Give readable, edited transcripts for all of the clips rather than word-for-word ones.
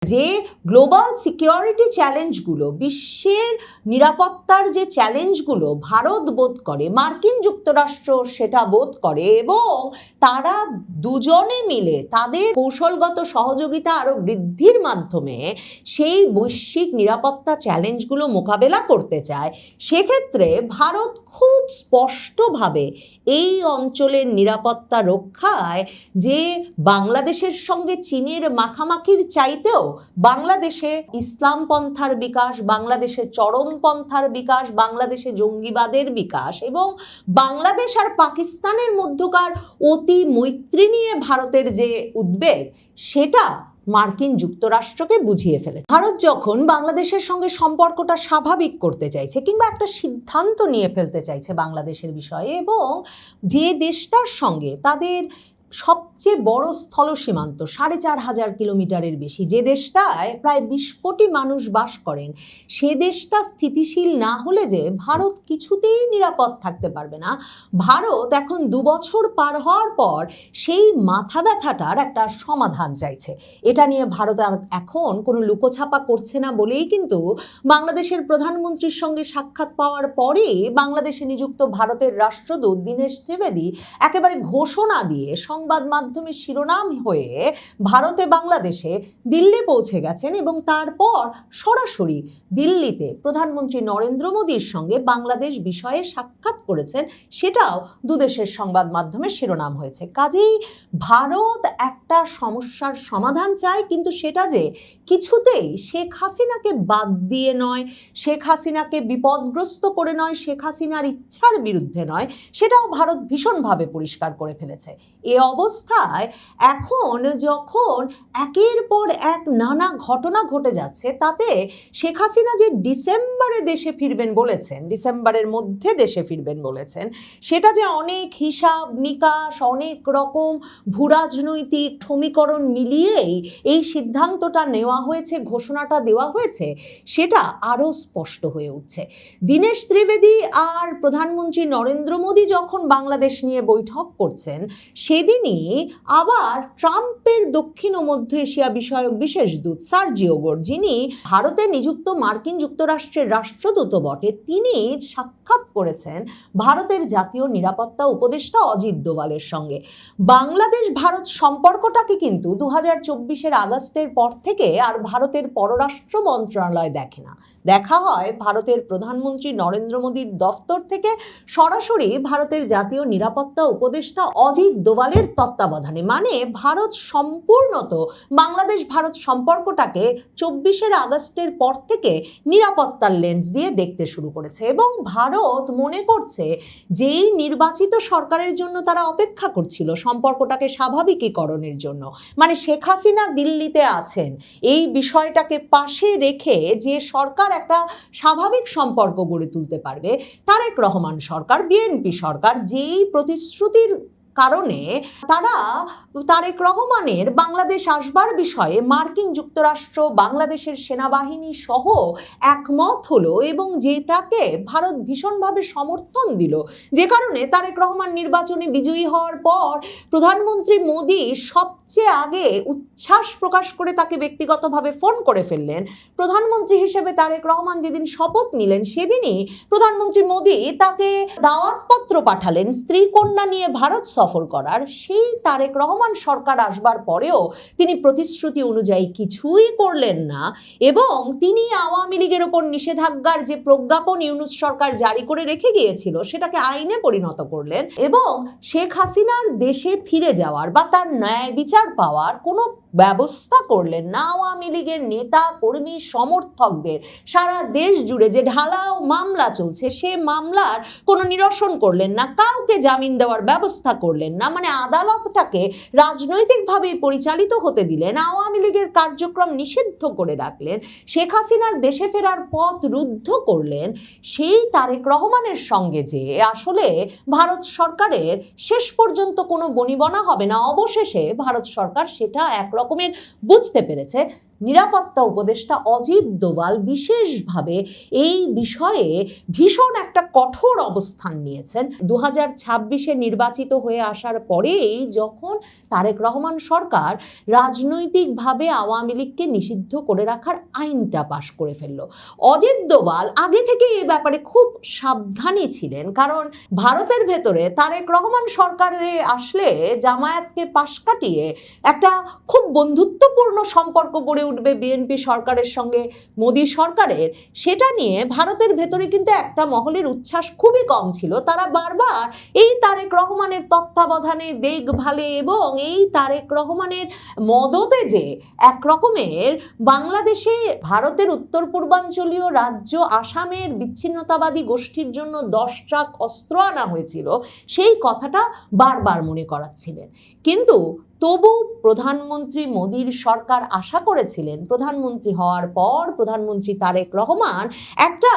যে global security চ্যালেঞ্জগুলো, বিশ্বের নিরাপত্তার যে চ্যালেঞ্জগুলো ভারত বোধ করে, মার্কিন যুক্তরাষ্ট্র সেটা বোধ করে, এবং তারা দুজনে মিলে তাদের কৌশলগত সহযোগিতা আরও বৃদ্ধির মাধ্যমে সেই বৈশ্বিক নিরাপত্তা চ্যালেঞ্জগুলো মোকাবেলা করতে চায়। সেক্ষেত্রে ভারত খুব স্পষ্টভাবে এই অঞ্চলের নিরাপত্তা রক্ষায় যে বাংলাদেশের সঙ্গে চীনের মাখামাখির চাইতেও বাংলাদেশে ইসলাম পন্থার বিকাশ, বাংলাদেশে চরমপন্থার বিকাশ, বাংলাদেশে জঙ্গিবাদের বিকাশ এবং বাংলাদেশ আর পাকিস্তানের মধ্যকার অতি মৈত্রী নিয়ে ভারতের যে উদ্বেগ, সেটা মার্কিন যুক্তরাষ্ট্রকে বুঝিয়ে ফেলে। ভারত যখন বাংলাদেশের সঙ্গে সম্পর্কটা স্বাভাবিক করতে চাইছে কিংবা একটা সিদ্ধান্ত নিয়ে ফেলতে চাইছে বাংলাদেশের বিষয়ে, এবং যে দেশটার সঙ্গে তাদের সবচেয়ে বড় স্থল সীমান্ত ৪,৫০০ কিলোমিটারের বেশি, যে দেশটায় প্রায় ২০ কোটি মানুষ বাস করেন, সে দেশটা স্থিতিশীল না হলে যে ভারত কিছুতেই নিরাপদ থাকতে পারবে না। ভারত এখন ২ বছর পার হওয়ার পর সেই মাথা ব্যথাটার একটা সমাধান চাইছে। এটা নিয়ে ভারত আর এখন কোনো লুকোছাপা করছে না বলেই কিন্তু বাংলাদেশের প্রধানমন্ত্রীর সঙ্গে সাক্ষাৎ পাওয়ার পরেই বাংলাদেশে নিযুক্ত ভারতের রাষ্ট্রদূত দীনেশ ত্রিবেদী একেবারে ঘোষণা দিয়ে সংবাদ মাধ্যমের শিরোনাম হয়ে ভারতে বাংলাদেশে দিল্লি পৌঁছে গেছেন, এবং তারপর সরাসরি দিল্লিতে প্রধানমন্ত্রী নরেন্দ্র মোদীর সঙ্গে বাংলাদেশ বিষয়ে সাক্ষাৎ করেছেন। সেটাও দুদেশের সংবাদ মাধ্যমের শিরোনাম হয়েছে। কাজেই ভারত একটা সমস্যার সমাধান চায়, কিন্তু সেটা যে কিছুতেই শেখ হাসিনাকে বাদ দিয়ে নয়, শেখ হাসিনাকে বিপদগ্রস্ত করে নয়, শেখ হাসিনার ইচ্ছার বিরুদ্ধে নয়, সেটাও ভারত ভীষণভাবে পরিষ্কার করে ফেলেছে। এ অবস্থায় এখন যখন একের পর এক নানা ঘটনা ঘটে যাচ্ছে, তাতে শেখ হাসিনা যে ডিসেম্বরে দেশে ফিরবেন বলেছেন, ডিসেম্বরের মধ্যে দেশে ফিরবেন বলেছেন, সেটা যে অনেক হিসাব নিকাশ, অনেক রকম ভূরাজনৈতিক সমীকরণ মিলিয়েই এই সিদ্ধান্তটা নেওয়া হয়েছে, ঘোষণাটা দেওয়া হয়েছে, সেটা আরও স্পষ্ট হয়ে উঠছে। দীনেশ ত্রিবেদী আর প্রধানমন্ত্রী নরেন্দ্র মোদী যখন বাংলাদেশ নিয়ে বৈঠক করছেন, সেদিনই আবার ট্রাম্পের দক্ষিণ ও মধ্য এশিয়া বিষয়ক বিশেষ দূত সার্জিও গোর, যিনি ভারতে নিযুক্ত মার্কিন যুক্তরাষ্ট্রের রাষ্ট্রদূত বটে, তিনি সাক্ষাৎ করেছেন ভারতের জাতীয় নিরাপত্তা উপদেষ্টা অজিত দোভালের সঙ্গে। বাংলাদেশ ভারত সম্পর্কটাকে কিন্তু 2024-এর আগস্টের পর থেকে আর ভারতের পররাষ্ট্র মন্ত্রণালয় দেখে না, দেখা হয় ভারতের প্রধানমন্ত্রী নরেন্দ্র মোদীর দফতর থেকে সরাসরি ভারতের জাতীয় নিরাপত্তা উপদেষ্টা অজিত দোভালের তত্ত্বাবধানে। মানে ভারত সম্পূর্ণত বাংলাদেশ ভারত সম্পর্কটাকে 24-এর আগস্টের পর থেকে নিরাপত্তার লেন্স দিয়ে দেখতে শুরু করেছে, এবং ভারত মনে করছে যেই নির্বাচিত সরকারের জন্য তারা অপেক্ষা করছিল সম্পর্কটাকে স্বাভাবিকীকরণের জন্য, মানে শেখ হাসিনা দিল্লিতে আছেন, এই বিষয়টাকে পাশে রেখে যে সরকার একটা স্বাভাবিক সম্পর্ক গড়ে তুলতে পারবে, তারেক রহমান সরকার, বিএনপি সরকার, যেই প্রতিশ্রুতির কারণে তারা তারেক রহমানের বাংলাদেশ আসবার বিষয়ে মার্কিন যুক্তরাষ্ট্র, বাংলাদেশের সেনাবাহিনী সহ একমত হলো, এবং যেটাকে ভারত ভীষণভাবে সমর্থন দিল, যে কারণে তারেক রহমান নির্বাচনে বিজয়ী হওয়ার পর প্রধানমন্ত্রী মোদী সবচেয়ে আগে উচ্ছ্বাস প্রকাশ করে তাকে ব্যক্তিগতভাবে ফোন করে ফেললেন। প্রধানমন্ত্রী হিসেবে তারেক রহমান যেদিন শপথ নিলেন, সেদিনই প্রধানমন্ত্রী মোদী তাকে দাওয়াতপত্র পাঠালেন স্ত্রী কন্যা নিয়ে ভারত সফর করার। সেই তারেক রহমান সরকার আসবার পরেও তিনি প্রতিশ্রুতি অনুযায়ী কিছুই করলেন না, এবং তিনি আওয়ামী লীগের ওপর নিষেধাজ্ঞার যে প্রজ্ঞাপন ইউনূস সরকার জারি করে রেখে গিয়েছিল, সেটাকে আইনে পরিণত করলেন, এবং শেখ হাসিনার দেশে ফিরে যাওয়ার বা তার ন্যায় বিচার পাওয়ার কোনো ব্যবস্থা করলেন না। আওয়ামী লীগের নেতা কর্মী সমর্থকদের সারা দেশ জুড়ে যে ঢালাও মামলা চলছে, সে মামলার কোনো নিরসন করলেন না, কাউকে জামিন দেওয়ার ব্যবস্থা করলেন না, মানে আদালতটাকে রাজনৈতিকভাবেই পরিচালিত হতে দিলেন, আওয়ামী লীগের কার্যক্রম নিষিদ্ধ করে রাখলেন, শেখ হাসিনার দেশে ফেরার পথ রুদ্ধ করলেন। সেই তারেক রহমানের সঙ্গে যে আসলে ভারত সরকারের শেষ পর্যন্ত কোনো বনিবনা হবে না, অবশেষে ভারত সরকার সেটা একরকমের বুঝতে পেরেছে। নিরাপত্তা উপদেষ্টা অজিত দোভাল বিশেষভাবে এই বিষয়ে ভীষণ একটা কঠোর অবস্থান নিয়েছেন। 2026-এ নির্বাচিত হয়ে আসার পরেই যখন তারেক রহমান সরকার রাজনৈতিকভাবে আওয়ামী লীগকে নিষিদ্ধ করে রাখার আইনটা পাশ করে ফেলল, অজিত দোভাল আগে থেকে এই ব্যাপারে খুব সাবধানী ছিলেন, কারণ ভারতের ভেতরে তারেক রহমান সরকারে আসলে জামায়াতকে পাশ কাটিয়ে একটা খুব বন্ধুত্বপূর্ণ সম্পর্ক গড়ে উঠবে বিএনপি সরকারের সঙ্গে মোদী সরকারের, সেটা নিয়ে ভারতের ভেতরে কিন্তু একটা মহলের উচ্ছ্বাস খুবই কম ছিল। তারা বারবার এই তারেক রহমানের তত্ত্বাবধানে, দেখভালে এবং এই তারেক রহমানের মদতে যে এক রকমের বাংলাদেশে ভারতের উত্তর পূর্বাঞ্চলীয় রাজ্য আসামের বিচ্ছিন্নতাবাদী গোষ্ঠীর জন্য 10 ট্রাক অস্ত্র আনা হয়েছিল, সেই কথাটা বারবার মনে করাচ্ছিলেন। কিন্তু তবু প্রধানমন্ত্রী মোদীর সরকার আশা করেছিলেন প্রধানমন্ত্রী হওয়ার পর প্রধানমন্ত্রী তারেক রহমান একটা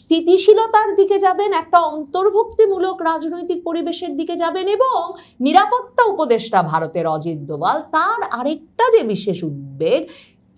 স্থিতিশীলতার দিকে যাবেন, একটা অন্তর্ভুক্তিমূলক রাজনৈতিক পরিবেশের দিকে যাবেন, এবং নিরাপত্তা উপদেষ্টা ভারতের অজিত দোভাল তার আরেকটা যে বিশেষ উদ্বেগ,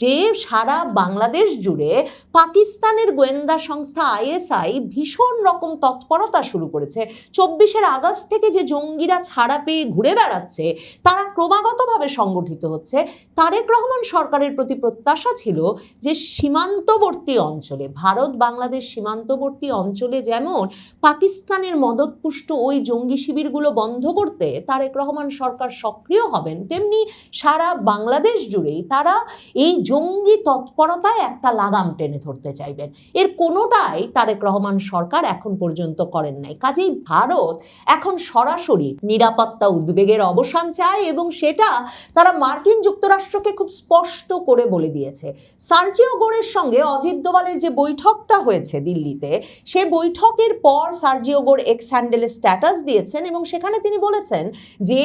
যে সারা বাংলাদেশ জুড়ে পাকিস্তানের গোয়েন্দা সংস্থা আইএসআই ভীষণ রকম তৎপরতা শুরু করেছে। 24শে আগস্ট থেকে যে জঙ্গিরা ছাড়া পেয়ে ঘুরে বেড়াচ্ছে, তারা ক্রমাগতভাবে সংগঠিত হচ্ছে। তারেক রহমান সরকারের প্রতি প্রত্যাশা ছিল যে সীমান্তবর্তী অঞ্চলে, ভারত বাংলাদেশ সীমান্তবর্তী অঞ্চলে যেমন পাকিস্তানের মদতপুষ্ট ওই জঙ্গি শিবিরগুলো বন্ধ করতে তারেক রহমান সরকার সক্রিয় হবেন, তেমনি সারা বাংলাদেশ জুড়েই তারা এই জঙ্গি তৎপরতায় একটা লাগাম টেনে ধরতে চাইবেন। এর কোনোটাই তারেক রহমান সরকার এখন পর্যন্ত করেন নাই। কাজেই ভারত এখন সরাসরি নিরাপত্তা উদ্বেগের অবসান চায়, এবং সেটা তারা মার্কিন যুক্তরাষ্ট্রকে খুব স্পষ্ট করে বলে দিয়েছে। সার্জিও গোরের সঙ্গে অজিত দোভালের যে বৈঠকটা হয়েছে দিল্লিতে, সে বৈঠকের পর সার্জিও গোর এক্স হ্যান্ডেলে স্ট্যাটাস দিয়েছেন, এবং সেখানে তিনি বলেছেন যে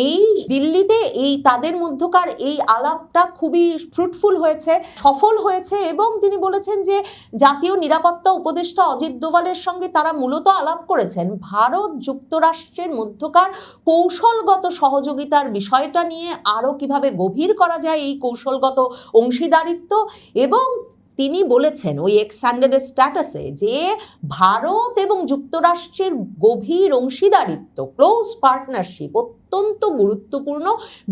এই দিল্লিতে এই তাদের মধ্যকার এই আলাপটা খুবই ফ্রুটফুল হয়েছে, সফল হয়েছে, এবং তিনি বলেছেন যে জাতীয় নিরাপত্তা উপদেষ্টা অজিত দোভালের সঙ্গে তারা মূলত আলাপ করেছেন ভারত যুক্তরাষ্ট্রের মধ্যকার কৌশলগত সহযোগিতার বিষয়টা নিয়ে, আরও কিভাবে গভীর করা যায় এই কৌশলগত অংশীদারিত্ব। এবং তিনি বলেছেন ওই এক্স হ্যান্ডেলের স্ট্যাটাসে যে ভারত এবং যুক্তরাষ্ট্রের গভীর অংশীদারিত্ব, ক্লোজ পার্টনারশিপ অত্যন্ত গুরুত্বপূর্ণ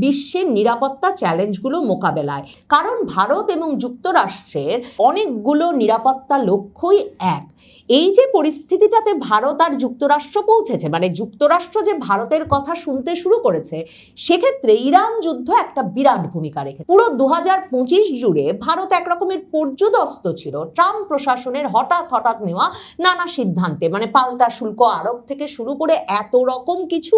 বিশ্বের নিরাপত্তা চ্যালেঞ্জগুলো মোকাবেলায়, কারণ ভারত এবং যুক্তরাষ্ট্রের অনেকগুলো নিরাপত্তা লক্ষ্যই এক। এই যে পরিস্থিতিটাতে ভারত আর যুক্তরাষ্ট্র পৌঁছেছে, মানে যুক্তরাষ্ট্র যে ভারতের কথা শুনতে শুরু করেছে, সেক্ষেত্রে ইরান যুদ্ধ একটা বিরাট ভূমিকা রেখেছে। পুরো 2025 জুড়ে ভারত একরকমের পর্যুদস্ত ছিল ট্রাম্প প্রশাসনের হঠাৎ নেওয়া নানা সিদ্ধান্তে, মানে পাল্টা শুল্ক আরোপ থেকে শুরু করে এত রকম কিছু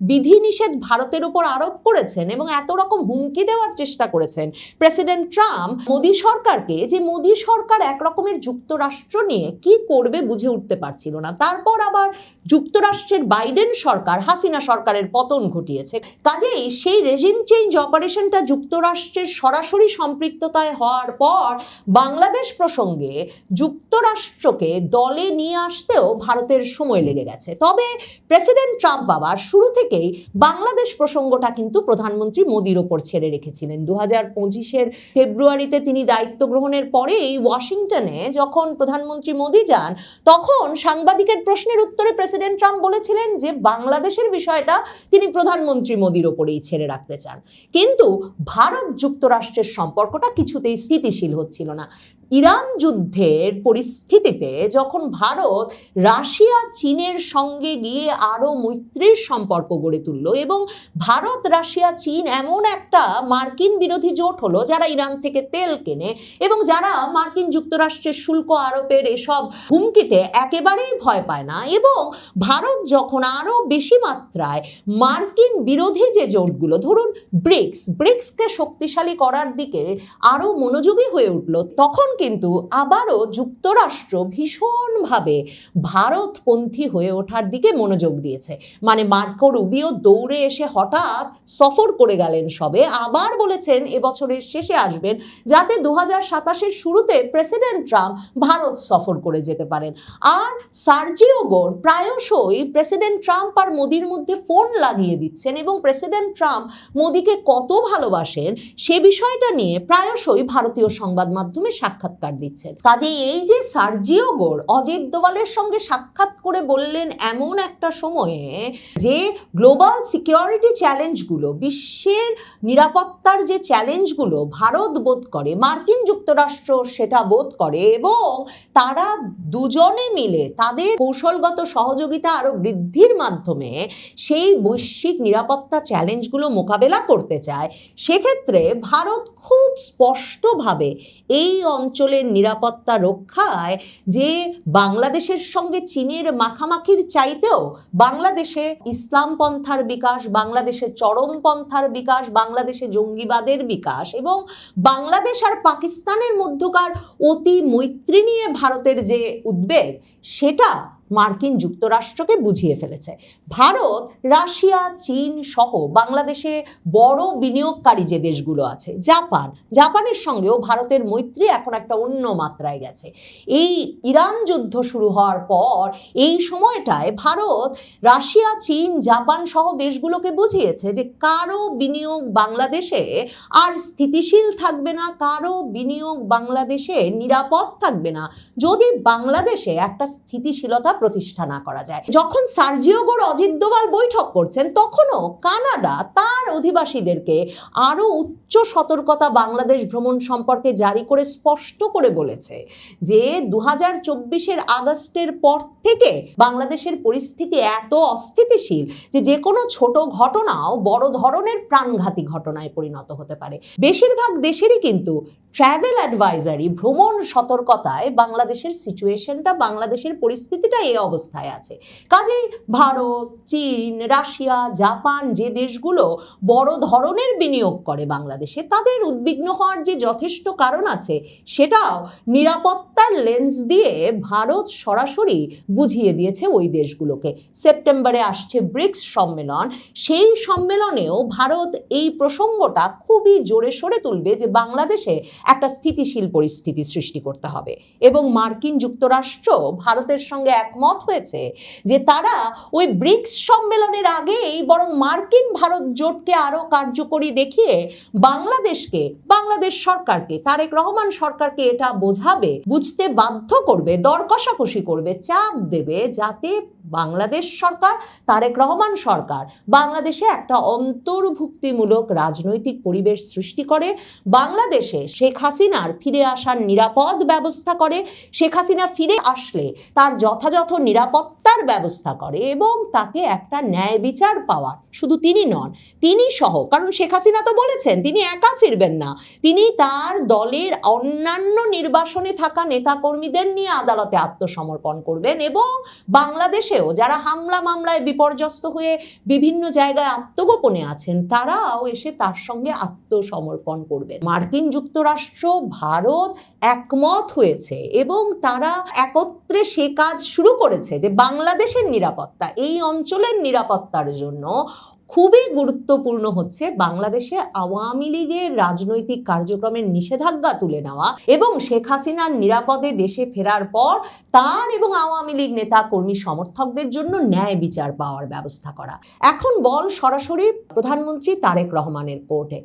বিধিনিষেধ ভারতের উপর আরোপ করেছেন এবং এত রকম হুমকি দেওয়ার চেষ্টা করেছেন প্রেসিডেন্ট ট্রাম্প মোদী সরকারকে, যে মোদী সরকার একরকমের যুক্তরাষ্ট্র নিয়ে কি করবে বুঝে উঠতে পারছিল না। তারপর আবার যুক্তরাষ্ট্রের বাইডেন সরকার হাসিনা সরকারের পতন ঘটিয়েছে। কাজেই সেই রেজিম চেঞ্জ অপারেশনটা যুক্তরাষ্ট্রের সরাসরি সম্পৃক্ততায় হওয়ার পর বাংলাদেশ প্রসঙ্গে যুক্তরাষ্ট্রকে দলে নিয়ে আসতেও ভারতের সময় লেগে গেছে। তবে প্রেসিডেন্ট ট্রাম্প আবার শুরু থেকেই বাংলাদেশ প্রসঙ্গটা কিন্তু প্রধানমন্ত্রী মোদীর ওপর ছেড়ে রেখেছিলেন। 2025-এর ফেব্রুয়ারিতে তিনি দায়িত্ব গ্রহণের পরেই ওয়াশিংটনে যখন প্রধানমন্ত্রী মোদী যান, তখন সাংবাদিকের প্রশ্নের উত্তরে প্রেসিডেন্ট ট্রাম্প বলেছিলেন যে বাংলাদেশের বিষয়টা তিনি প্রধানমন্ত্রী মোদীর ওপরেই ছেড়ে রাখতে চান। কিন্তু ভারত যুক্তরাষ্ট্রের সম্পর্কটা কিছুতেই স্থিতিশীল হচ্ছিল না। ইরান যুদ্ধের পরিস্থিতিতে যখন ভারত রাশিয়া চীনের সঙ্গে গিয়ে আরও মৈত্রীর সম্পর্ক গড়ে তুলল, এবং ভারত রাশিয়া চীন এমন একটা মার্কিন বিরোধী জোট হলো যারা ইরান থেকে তেল কেনে এবং যারা মার্কিন যুক্তরাষ্ট্রের শুল্ক আরোপের এসব হুমকিতে একেবারেই ভয় পায় না, এবং ভারত যখন আরও বেশি মাত্রায় মার্কিন বিরোধী যে জোটগুলো, ধরুন ব্রিক্সকে শক্তিশালী করার দিকে আরও মনোযোগী হয়ে উঠল, তখন কিন্তু আবারও যুক্তরাষ্ট্র ভীষণভাবে ভারতপন্থী হয়ে ওঠার দিকে মনোযোগ দিয়েছে। মানে মার্কো রুবিও দৌড়ে এসে হঠাৎ সফর করে গেলেন সবে, আবার বলেছেন এবছরের শেষে আসবেন, যাতে 2027-এর শুরুতে প্রেসিডেন্ট ট্রাম্প ভারত সফর করে যেতে পারেন। আর সার্জিও গোর প্রায়শই প্রেসিডেন্ট ট্রাম্প আর মোদির মধ্যে ফোন লাগিয়ে দিচ্ছেন এবং প্রেসিডেন্ট ট্রাম্প মোদিকে কত ভালোবাসেন সে বিষয়টা নিয়ে প্রায়শই ভারতীয় সংবাদ মাধ্যমে সাক্ষাৎকার দিচ্ছেন। কাজেই এই যে সার্জিও গোর অজিত দোভালের সঙ্গে সাক্ষাৎ করে বললেন এমন একটা সময়ে যে গ্লোবাল সিকিউরিটি চ্যালেঞ্জগুলো, বিশ্বের নিরাপত্তার যে চ্যালেঞ্জগুলো ভারত বোধ করে, মার্কিন যুক্তরাষ্ট্র সেটা বোধ করে এবং তারা দুজনে মিলে তাদের কৌশলগত সহযোগিতা আরো বৃদ্ধির মাধ্যমে সেই বৈশ্বিক নিরাপত্তা চ্যালেঞ্জগুলো মোকাবেলা করতে চায়, সেক্ষেত্রে ভারত খুব স্পষ্টভাবে এই অঞ্চলের নিরাপত্তা রক্ষায় যে বাংলাদেশের সঙ্গে চীনের মাখামাখির চাইতেও বাংলাদেশে ইসলাম পন্থার বিকাশ, বাংলাদেশে চরমপন্থার বিকাশ, বাংলাদেশে জঙ্গিবাদের বিকাশ এবং বাংলাদেশ আর পাকিস্তানের মধ্যকার অতি মৈত্রী নিয়ে ভারতের যে উদ্বেগ, সেটা মার্কিন যুক্তরাষ্ট্রকে বুঝিয়ে ফেলেছে। ভারত রাশিয়া, চীন সহ বাংলাদেশে বড় বিনিয়োগকারী যে দেশগুলো আছে, জাপানের সঙ্গেও ভারতের মৈত্রী এখন একটা অন্য মাত্রায় গেছে। এই ইরান যুদ্ধ শুরু হওয়ার পর এই সময়টায় ভারত রাশিয়া, চীন, জাপান সহ দেশগুলোকে বুঝিয়েছে যে কারো বিনিয়োগ বাংলাদেশে আর স্থিতিশীল থাকবে না, কারো বিনিয়োগ বাংলাদেশে নিরাপদ থাকবে না যদি বাংলাদেশে একটা স্থিতিশীলতা প্রতিষ্ঠা না করা যায়। যখন সার্জিও গোর অজিত দোভাল বৈঠক করছেন তখনও কানাডা তার অধিবাসীদেরকে আরো উচ্চ সতর্কতা বাংলাদেশ ভ্রমণ সম্পর্কে জারি করে স্পষ্ট করে বলেছে যে 2024-এর আগস্টের পর থেকে বাংলাদেশের পরিস্থিতি এত অস্থিতিশীল যে কোনো ছোট ঘটনাও বড় ধরনের প্রাণঘাতী ঘটনায় পরিণত হতে পারে। বেশিরভাগ দেশেরই কিন্তু ট্রাভেল অ্যাডভাইজারি, ভ্রমণ সতর্কতায় বাংলাদেশের সিচুয়েশনটা, বাংলাদেশের পরিস্থিতিটা এই অবস্থায় আছে। কাজেই ভারত, চীন, রাশিয়া, জাপান যে দেশগুলো বড় ধরনের বিনিয়োগ করে বাংলাদেশে, তাদের উদ্বিগ্ন হওয়ার যে যথেষ্ট কারণ আছে, সেটাও নিরাপত্তার লেন্স দিয়ে ভারত সরাসরি বুঝিয়ে দিয়েছে ওই দেশগুলোকে। সেপ্টেম্বরে আসছে ব্রিক্স সম্মেলন, সেই সম্মেলনেও ভারত এই প্রসঙ্গটা খুবই জোরে সোরে তুলবে যে বাংলাদেশে একটা স্থিতিশীল পরিস্থিতি সৃষ্টি করতে হবে। এবং মার্কিন যুক্তরাষ্ট্র ভারতের সঙ্গে একমত হয়েছে যে তারা ওই ব্রিক্স সম্মেলনের আগেই বরং মার্কিন ভারত জোটকে আরো কার্যকরী দেখিয়ে বাংলাদেশ সরকারকে, তারেক রহমান সরকারকে এটা বোঝাবে, বুঝতে বাধ্য করবে, দর কষাকষি করবে, চাপ দেবে, যাতে বাংলাদেশ সরকার, তারেক রহমান সরকার বাংলাদেশে একটা অন্তর্ভুক্তিমূলক রাজনৈতিক পরিবেশ সৃষ্টি করে, বাংলাদেশে শেখ হাসিনার ফিরে আসার নিরাপদ ব্যবস্থা করে, শেখ হাসিনা ফিরে আসলে তার যথাযথ নিরাপত্তার ব্যবস্থা করে এবং তাকে একটা ন্যায় বিচার পাওয়ার, শুধু তিনি নন, তিনি সহ, কারণ শেখ হাসিনা তো বলেছেন তিনি একা ফিরবেন না, তিনি তার দলের অন্যান্য নির্বাসনে থাকা নেতাকর্মীদের নিয়ে আদালতে আত্মসমর্পণ করবেন এবং বাংলাদেশেও যারা হামলা মামলায় বিপর্যস্ত হয়ে বিভিন্ন জায়গায় আত্মগোপনে আছেন তারাও এসে তার সঙ্গে আত্মসমর্পণ করবেন। মার্কিন যুক্তরাষ্ট্র, ভারত একমত হয়েছে এবং তারা একত্রে সে কাজ শুরু করেছে যে বাংলাদেশের নিরাপত্তা, এই অঞ্চলের নিরাপত্তার জন্য খুবই গুরুত্বপূর্ণ হচ্ছে বাংলাদেশে আওয়ামী লীগের রাজনৈতিক কার্যক্রমের নিষেধাজ্ঞা তুলে নেওয়া এবং শেখ হাসিনার নিরাপদে দেশে ফেরার পর তার এবং আওয়ামী লীগ নেতা কর্মী সমর্থকদের জন্য ন্যায় বিচার পাওয়ার ব্যবস্থা করা। এখন বল সরাসরি প্রধানমন্ত্রী তারেক রহমানের কোর্টে।